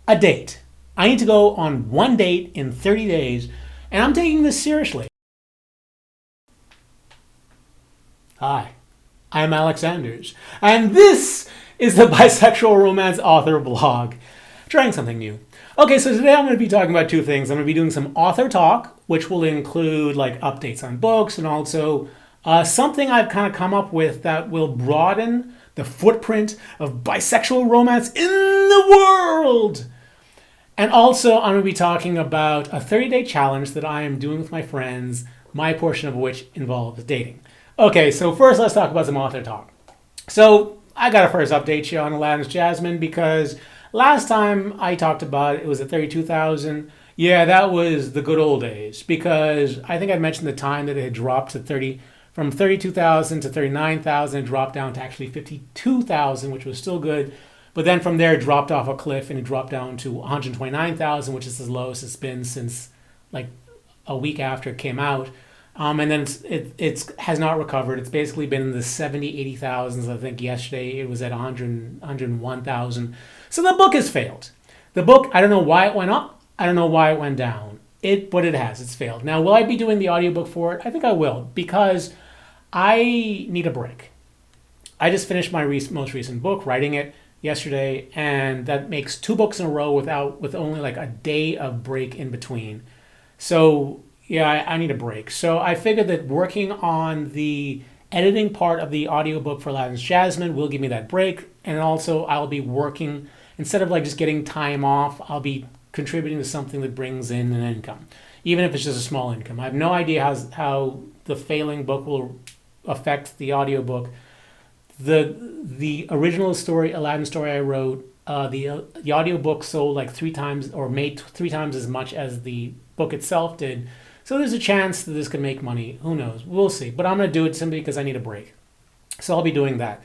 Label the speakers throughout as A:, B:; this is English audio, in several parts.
A: a date. I need to go on one date in 30 days, and I'm taking this seriously. Hi, I'm Alexanders, and this is the Bisexual Romance Author Blog. Trying something new. Okay, so today I'm going to be talking about two things. I'm going to be doing some author talk, which will include like updates on books and also something I've kind of come up with that will broaden the footprint of bisexual romance in the world. And also, I'm going to be talking about a 30-day challenge that I am doing with my friends, my portion of which involves dating. Okay, so first let's talk about some author talk. So I got a first update here on Lanas Jasmine because last time I talked about it, it was at 32,000. Yeah, that was the good old days because I think I mentioned the time that it had dropped to from 32,000 to 39,000, it dropped down to actually 52,000, which was still good. But then from there, it dropped off a cliff and it dropped down to 129,000, which is the lowest it's been since like a week after it came out. And then it has not recovered. It's basically been in the 70, 80,000s. I think yesterday it was at 100, 101,000. So the book has failed. The book, I don't know why it went up. I don't know why it went down. But it has. It's failed. Now, will I be doing the audiobook for it? I think I will because I need a break. I just finished my most recent book, writing it yesterday, and that makes two books in a row with only like a day of break in between. So yeah, I need a break. So I figured that working on the editing part of the audiobook for Lanas Jasmine will give me that break, and also I'll be working instead of like just getting time off. I'll be contributing to something that brings in an income, even if it's just a small income. I have no idea how the failing book will affect the audiobook. The original story, Aladdin story I wrote, the audiobook sold like 3 times or made 3 times as much as the book itself did. So there's a chance that this could make money. Who knows? We'll see. But I'm going to do it simply because I need a break. So I'll be doing that.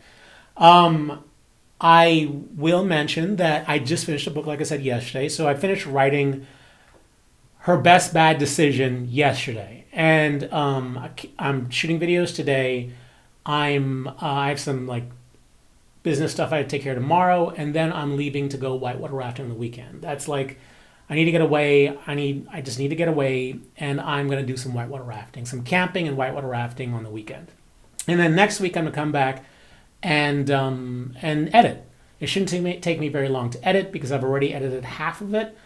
A: I will mention that I just finished a book, like I said, yesterday. So I finished writing Her Best Bad Decision yesterday. And I'm shooting videos today. I have some like business stuff I have to take care of tomorrow, and then I'm leaving to go whitewater rafting on the weekend. That's like I need to get away. I just need to get away, and I'm gonna do some whitewater rafting, some camping and whitewater rafting on the weekend. And then next week I'm gonna come back and edit. It shouldn't take me very long to edit because I've already edited half of it,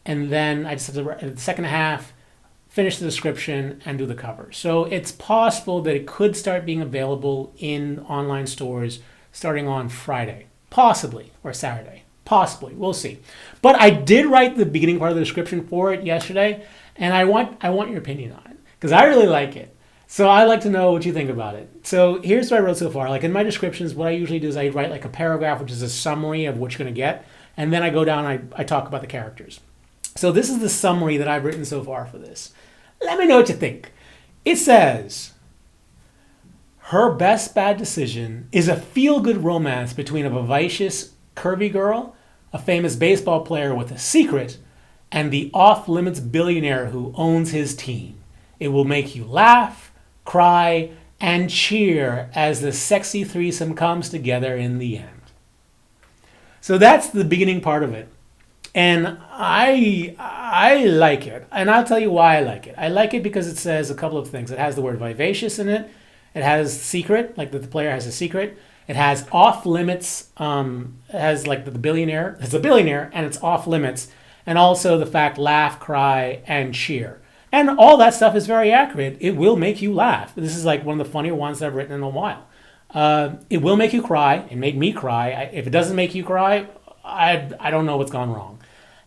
A: and then I just have to edit the second half, finish the description, and do the cover. So it's possible that it could start being available in online stores starting on Friday, possibly, or Saturday, possibly. We'll see. But I did write the beginning part of the description for it yesterday, and I want your opinion on it because I really like it. So I'd like to know what you think about it. So here's what I wrote so far. Like in my descriptions, what I usually do is I write like a paragraph, which is a summary of what you're going to get, and then I go down and I talk about the characters. So this is the summary that I've written so far for this. Let me know what you think. It says, Her Best Bad Decision is a feel-good romance between a vivacious, curvy girl, a famous baseball player with a secret, and the off-limits billionaire who owns his team. It will make you laugh, cry, and cheer as the sexy threesome comes together in the end. So that's the beginning part of it. And I like it. And I'll tell you why I like it. I like it because it says a couple of things. It has the word vivacious in it. It has secret, like that the player has a secret. It has off limits. It has like the billionaire. It's a billionaire and it's off limits. And also the fact laugh, cry, and cheer. And all that stuff is very accurate. It will make you laugh. This is like one of the funnier ones that I've written in a while. It will make you cry. It made me cry. If it doesn't make you cry, I don't know what's gone wrong.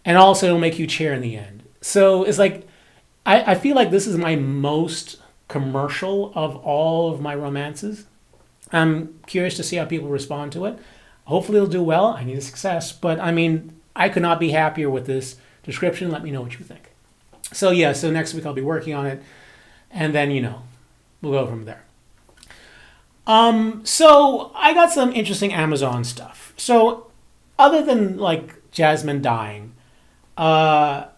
A: And also it'll make you cheer in the end. So it's like, I feel like this is my most commercial of all of my romances. I'm curious to see how people respond to it. Hopefully it'll do well. I need a success. But I mean, I could not be happier with this description. Let me know what you think. So yeah, so next week I'll be working on it. And then, we'll go from there. So I got some interesting Amazon stuff. So other than like Jasmine dying, I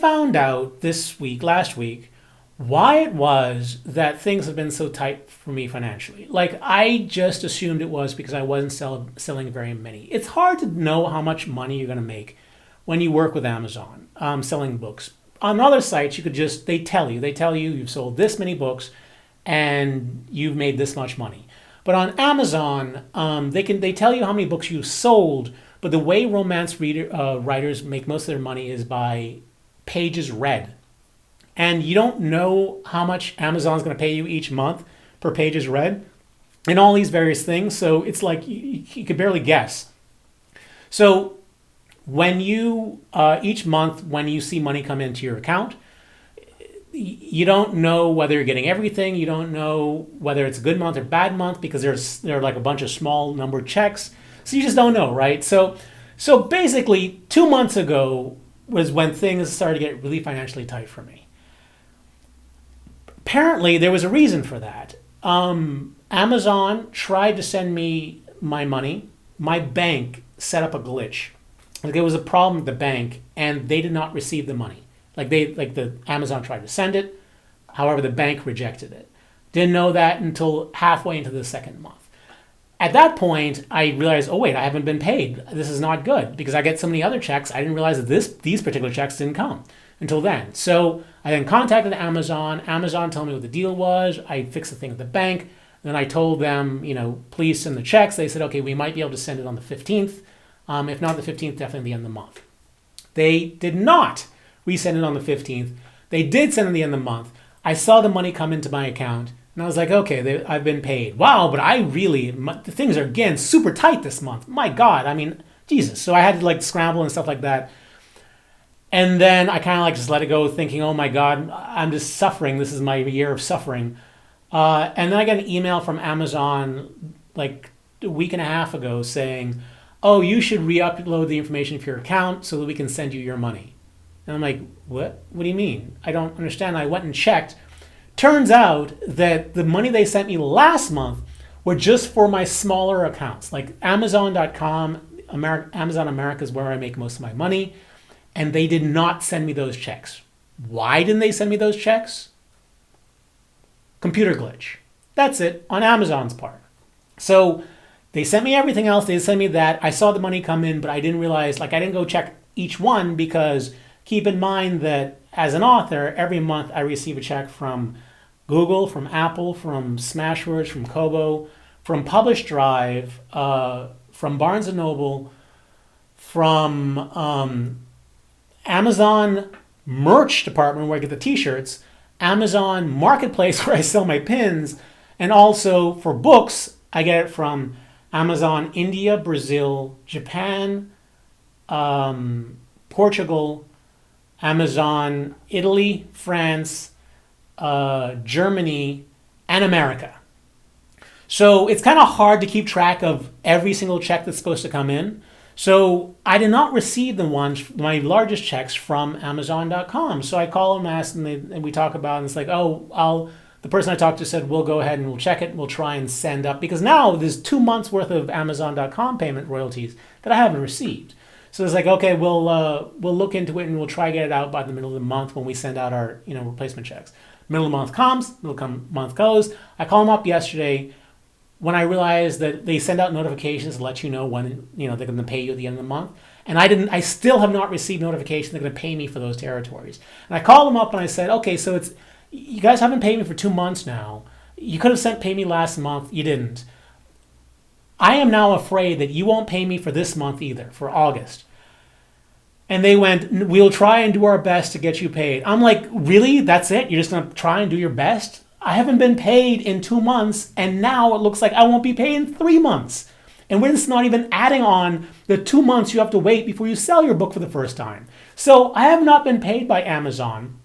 A: found out last week, why it was that things have been so tight for me financially. Like, I just assumed it was because I wasn't selling very many. It's hard to know how much money you're going to make when you work with Amazon, selling books. On other sites, you could just, they tell you you've sold this many books and you've made this much money. But on Amazon, they tell you how many books you've sold, but the way romance writers make most of their money is by pages read. And you don't know how much Amazon's going to pay you each month per pages read and all these various things. So it's like you could barely guess. So when you, each month, when you see money come into your account, you don't know whether you're getting everything. You don't know whether it's a good month or bad month because there are like a bunch of small numbered checks. So you just don't know, right? So basically 2 months ago was when things started to get really financially tight for me. Apparently, there was a reason for that. Amazon tried to send me my money. My bank set up a glitch. Like, there was a problem with the bank, and they did not receive the money. The Amazon tried to send it, however, the bank rejected it. Didn't know that until halfway into the second month. At that point, I realized, oh wait, I haven't been paid. This is not good because I get so many other checks. I didn't realize that these particular checks didn't come until then. So I then contacted Amazon. Amazon told me what the deal was. I fixed the thing at the bank. Then I told them, please send the checks. They said, okay, we might be able to send it on the 15th. If not the 15th, definitely the end of the month. They did not resend it on the 15th. They did send it at the end of the month. I saw the money come into my account, and I was like, okay, I've been paid. Wow, but the things are, again, super tight this month. My God, I mean, Jesus. So I had to scramble and stuff like that. And then I kind of just let it go, thinking, oh my God, I'm just suffering. This is my year of suffering. And then I got an email from Amazon like a week and a half ago saying, oh, you should re-upload the information for your account so that we can send you your money. And I'm like, what? What do you mean? I don't understand. I went and checked. Turns out that the money they sent me last month were just for my smaller accounts. Like Amazon.com, Amazon America is where I make most of my money. And they did not send me those checks. Why didn't they send me those checks? Computer glitch. That's it, on Amazon's part. So they sent me everything else. They sent me that. I saw the money come in, but I didn't realize, I didn't go check each one because keep in mind that as an author, every month I receive a check from Google, from Apple, from Smashwords, from Kobo, from Publish Drive, from Barnes & Noble, from Amazon merch department where I get the t-shirts, Amazon Marketplace where I sell my pins, and also for books, I get it from Amazon India, Brazil, Japan, Portugal, Amazon Italy, France, Germany, and America. So it's kind of hard to keep track of every single check that's supposed to come in. So I did not receive my largest checks from Amazon.com. So I call them, ask them, and we talk about it, and it's like, the person I talked to said, we'll go ahead and we'll check it, and we'll try and send up, because now there's 2 months worth of Amazon.com payment royalties that I haven't received. So it's like, okay, we'll look into it and we'll try to get it out by the middle of the month when we send out our replacement checks. Middle of the month comes, month goes. I call them up yesterday when I realized that they send out notifications to let you know when they're going to pay you at the end of the month. And I still have not received notification they're going to pay me for those territories. And I called them up and I said, okay, so you guys haven't paid me for 2 months now. You could have paid me last month. You didn't. I am now afraid that you won't pay me for this month either, for August. And they went, we'll try and do our best to get you paid. I'm like, really? That's it? You're just going to try and do your best? I haven't been paid in 2 months, and now it looks like I won't be paid in 3 months. And we're just not even adding on the 2 months you have to wait before you sell your book for the first time. So I have not been paid by Amazon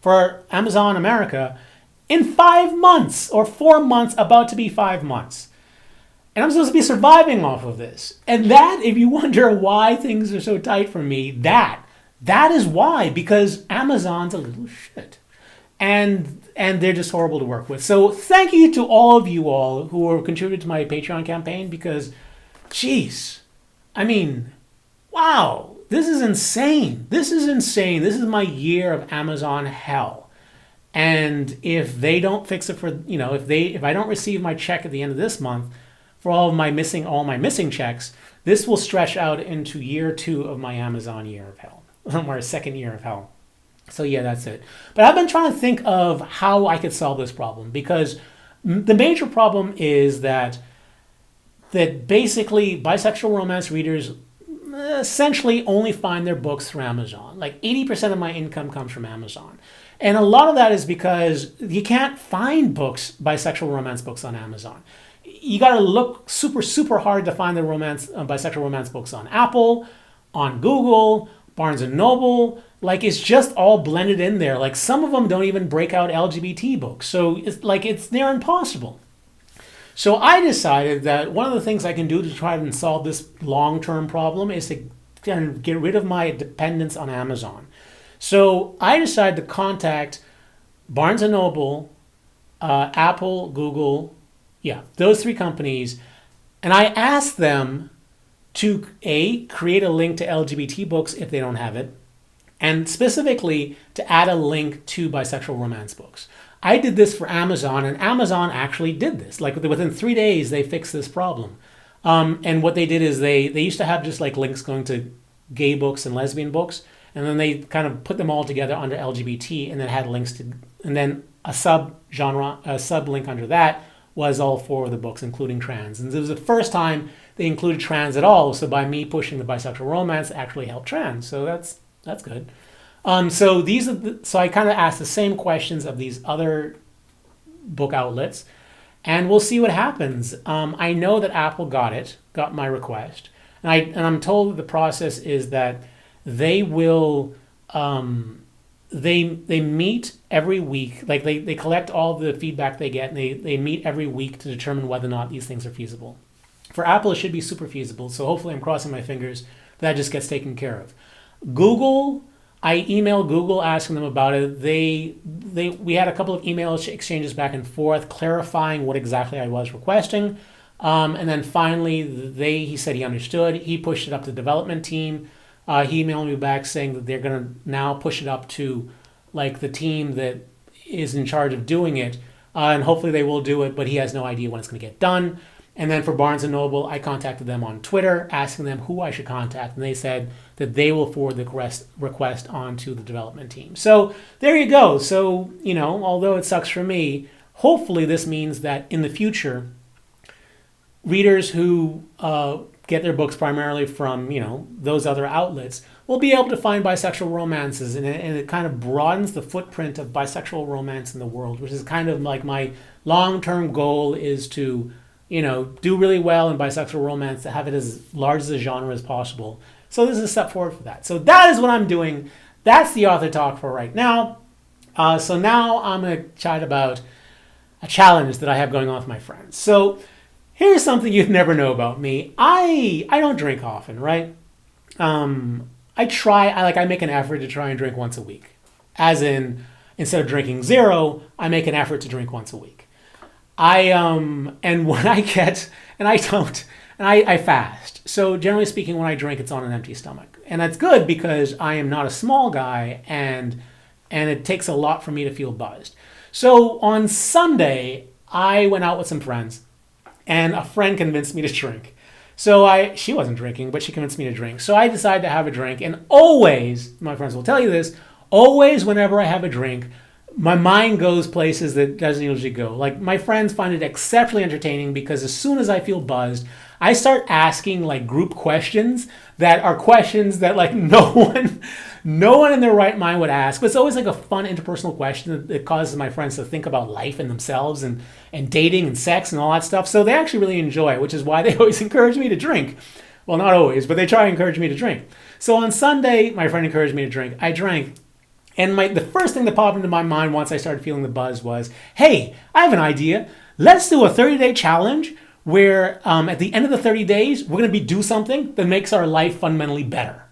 A: for Amazon America in 5 months, or 4 months, about to be 5 months. And I'm supposed to be surviving off of this. And that, if you wonder why things are so tight for me, that is why, because Amazon's a little shit. And they're just horrible to work with. So thank you to all of you all who have contributed to my Patreon campaign, because, geez, I mean, wow, this is insane. This is insane. This is my year of Amazon hell. And if they don't fix it for, if I don't receive my check at the end of this month for all my missing checks, this will stretch out into year 2 of my Amazon year of hell, or second year of hell. So yeah, that's it. But I've been trying to think of how I could solve this problem, because the major problem is that basically bisexual romance readers essentially only find their books through Amazon. Like 80% of my income comes from Amazon. And a lot of that is because you can't find bisexual romance books on Amazon. You got to look super, super hard to find the bisexual romance books on Apple, on Google, Barnes and Noble. Like, it's just all blended in there. Like, some of them don't even break out LGBT books. So it's near impossible. So I decided that one of the things I can do to try and solve this long-term problem is to get rid of my dependence on Amazon. So I decided to contact Barnes & Noble, Apple, Google, those 3 companies, and I asked them to create a link to LGBT books if they don't have it, and specifically to add a link to bisexual romance books. I did this for Amazon, and Amazon actually did this. Like, within 3 days, they fixed this problem. And what they did is they used to have just like links going to gay books and lesbian books, and then they kind of put them all together under LGBT, and then had links to, and then a sub link under that was all 4 of the books, including trans. And it was the first time they included trans at all. So by me pushing the bisexual romance, it actually helped trans. So that's good. So I kind of asked the same questions of these other book outlets, and we'll see what happens. I know that Apple got my request, and I'm told that the process is that they will they meet every week. Like, they collect all the feedback they get, and they meet every week to determine whether or not these things are feasible. For Apple, it should be super feasible. So hopefully, I'm crossing my fingers that just gets taken care of. Google, I emailed Google asking them about it. We had a couple of email exchanges back and forth clarifying what exactly I was requesting. And then finally, he said he understood. He pushed it up to the development team. He emailed me back saying that they're going to now push it up to like the team that is in charge of doing it. And hopefully they will do it, but he has no idea when it's going to get done. And then for Barnes & Noble, I contacted them on Twitter, asking them who I should contact. And they said that they will forward the request onto the development team. So there you go. So, although it sucks for me, hopefully this means that in the future, readers who get their books primarily from, those other outlets will be able to find bisexual romances. And it kind of broadens the footprint of bisexual romance in the world, which is kind of like my long-term goal is to do really well in bisexual romance, to have it as large as a genre as possible. So this is a step forward for that. So that is what I'm doing. That's the author talk for right now. So now I'm going to chat about a challenge that I have going on with my friends. So here's something you'd never know about me. I don't drink often, right? I make an effort to try and drink once a week. As in, instead of drinking 0, I make an effort to drink once a week. And when I get, and I don't, and I fast. So generally speaking, when I drink, it's on an empty stomach. And that's good because I am not a small guy, and it takes a lot for me to feel buzzed. So on Sunday, I went out with some friends, and a friend convinced me to drink. So she wasn't drinking, but she convinced me to drink. So I decided to have a drink, and always, my friends will tell you this, always whenever I have a drink, my mind goes places that doesn't usually go. Like, my friends find it exceptionally entertaining because as soon as I feel buzzed, I start asking like group questions that are questions that like no one in their right mind would ask. But it's always like a fun interpersonal question that causes my friends to think about life and themselves and dating and sex and all that stuff. So they actually really enjoy it, which is why they always encourage me to drink. Well, not always, but they try to encourage me to drink. So on Sunday, my friend encouraged me to drink. I drank. And the first thing that popped into my mind once I started feeling the buzz was, hey, I have an idea. Let's do a 30-day challenge where at the end of the 30 days, we're going to do something that makes our life fundamentally better.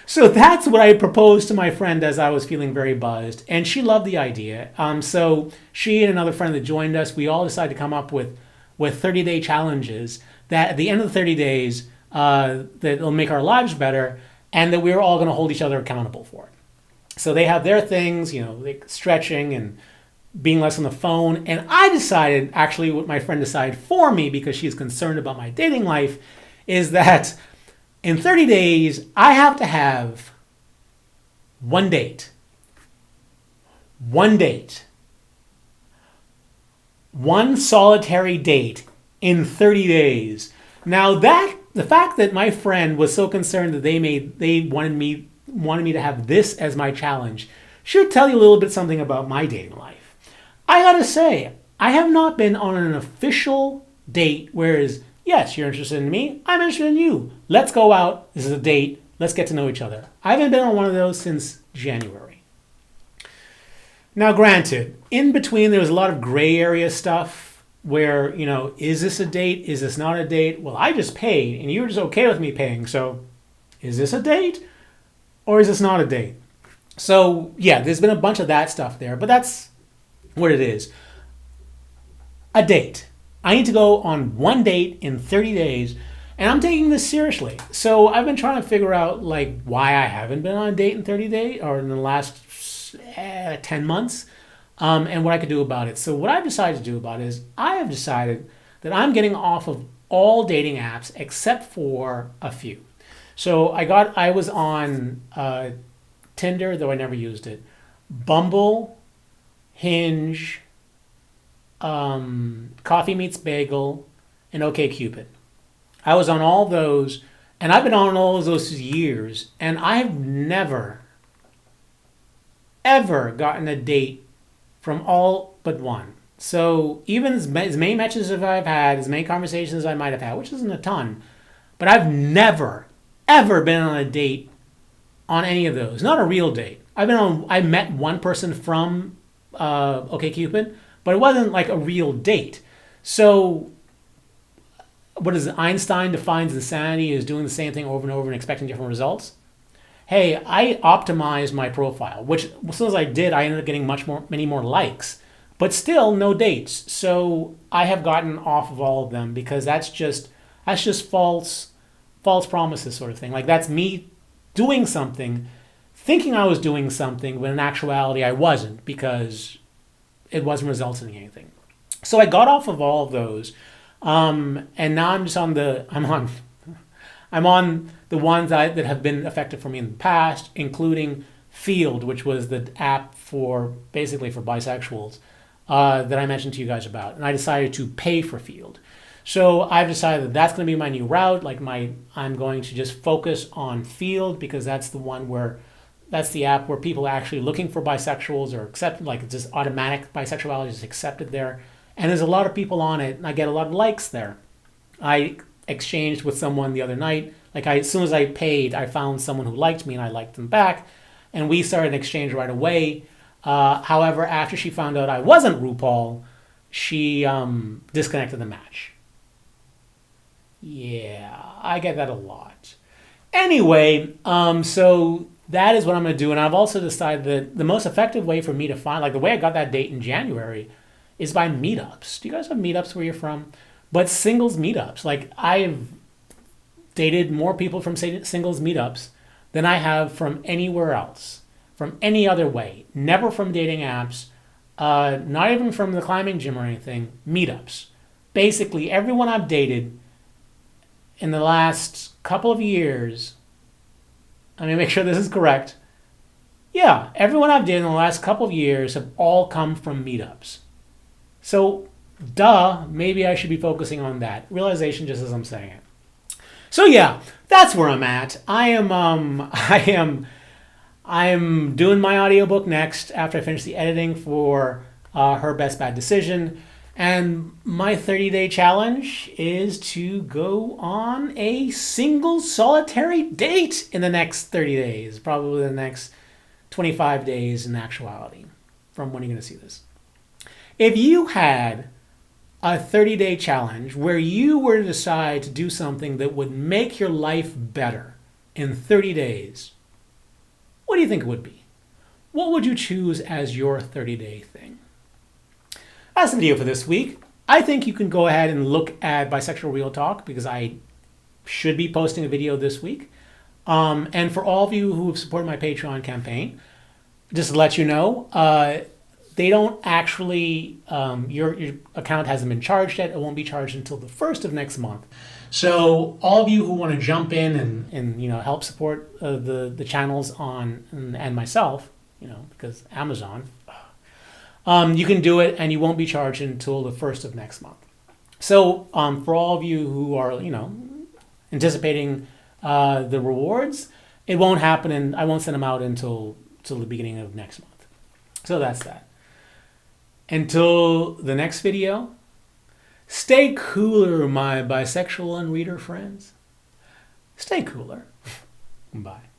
A: So that's what I proposed to my friend as I was feeling very buzzed. And she loved the idea. So she and another friend that joined us, we all decided to come up with 30-day challenges that at the end of the 30 days, that will make our lives better, and that we were all going to hold each other accountable for it. So they have their things, you know, like stretching and being less on the phone. And I decided, actually, what my friend decided for me because she's concerned about my dating life, is that in 30 days, I have to have one date. One date. One solitary date in 30 days. Now that the fact that my friend was so concerned that they wanted me to have this as my challenge should tell you a little bit something about my dating life. I gotta say, I have not been on an official date, whereas, yes, you're interested in me, I'm interested in you. Let's go out, this is a date, let's get to know each other. I haven't been on one of those since January. Now, granted, in between there was a lot of gray area stuff where, you know, is this a date? Is this not a date? Well, I just paid and you were just okay with me paying, so is this a date or is this not a date? So, yeah, there's been a bunch of that stuff there, but that's what it is. A date. I need to go on one date in 30 days, and I'm taking this seriously. So I've been trying to figure out like why I haven't been on a date in 30 days or in the last 10 months, and what I could do about it. So what I've decided to do about it is I have decided that I'm getting off of all dating apps except for a few. So I was on Tinder, though I never used it, Bumble, Hinge, Coffee Meets Bagel, and OkCupid. I was on all those, and I've been on all of those years, and I've never, ever gotten a date from all but one. So even as many matches as I've had, as many conversations as I might have had, which isn't a ton, but I've never, ever been on a date on any of those. Not a real date. I met one person from OkCupid, but it wasn't like a real date. So what is it? Einstein defines insanity as doing the same thing over and over and expecting different results. Hey, I optimized my profile, which as soon as I did, I ended up getting many more likes, but still no dates. So I have gotten off of all of them because that's just false promises sort of thing. Like that's me doing something, thinking I was doing something, when in actuality I wasn't, because it wasn't resulting in anything. So I got off of all of those, and now I'm just on the ones that have been effective for me in the past, including Field, which was the app for basically for bisexuals that I mentioned to you guys about, and I decided to pay for Field. So I've decided that that's going to be my new route. I'm going to just focus on Field because that's the app where people are actually looking for bisexuals or accept, like it's just automatic bisexuality is accepted there. And there's a lot of people on it, and I get a lot of likes there. I exchanged with someone the other night. As soon as I paid, I found someone who liked me, and I liked them back, and we started an exchange right away. However, after she found out I wasn't RuPaul, she disconnected the match. Yeah, I get that a lot. Anyway, so that is what I'm going to do. And I've also decided that the most effective way for me to find, like the way I got that date in January, is by meetups. Do you guys have meetups where you're from? But singles meetups. Like I've dated more people from singles meetups than I have from anywhere else, from any other way. Never from dating apps, not even from the climbing gym or anything. Meetups. Basically, everyone I've dated in the last couple of years, let me make sure this is correct. Yeah, everyone I've dated in the last couple of years have all come from meetups. So, maybe I should be focusing on that. Realization just as I'm saying it. So yeah, that's where I'm at. I'm doing my audiobook next after I finish the editing for Her Best Bad Decision. And my 30-day challenge is to go on a single solitary date in the next 30 days, probably the next 25 days in actuality, from when you're going to see this. If you had a 30-day challenge where you were to decide to do something that would make your life better in 30 days, what do you think it would be? What would you choose as your 30-day thing? That's the video for this week. I think you can go ahead and look at Bisexual Real Talk because I should be posting a video this week. And for all of you who have supported my Patreon campaign, just to let you know, they don't actually, your account hasn't been charged yet. It won't be charged until the 1st of next month. So all of you who want to jump in and help support the channels and myself, because Amazon, you can do it and you won't be charged until the 1st of next month. So for all of you who are anticipating the rewards, it won't happen, and I won't send them out until the beginning of next month. So that's that. Until the next video, stay cooler, my bisexual and reader friends. Stay cooler. Bye.